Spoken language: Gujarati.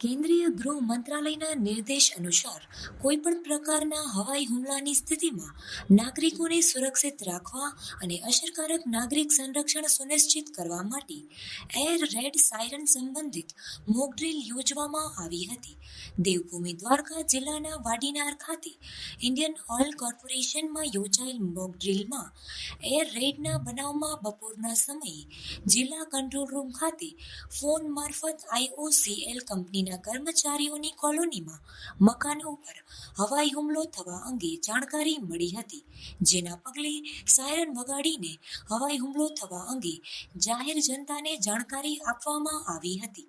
કેન્દ્રીય ગૃહ મંત્રાલયના નિર્દેશ અનુસાર કોઈપણ પ્રકારના હવાઈ હુમલાની સ્થિતિમાં નાગરિકોને સુરક્ષિત રાખવા અને અસરકારક નાગરિક સંરક્ષણ સુનિશ્ચિત કરવા માટે એર રેડ સાયરન સંબંધિત મોક ડ્રીલ યોજવામાં આવી હતી. દેવભૂમિ દ્વારકા જિલ્લાના વાડીનાર ખાતે ઇન્ડિયન ઓઇલ કોર્પોરેશનમાં યોજાયેલ મોક ડ્રીલમાં એર રેડના બનાવમાં બપોરના સમયે જિલ્લા કંટ્રોલ રૂમ ખાતે ફોન મારફત આઈઓસીએલ કંપનીના કર્મચારીઓની કોલોનીમાં મકાનો પર હવાઈ હુમલો થવા અંગે જાણકારી મળી હતી, જેના પગલે સાયરન વગાડીને હવાઈ હુમલો થવા અંગે જાહેર જનતાને જાણકારી આપવામાં આવી હતી.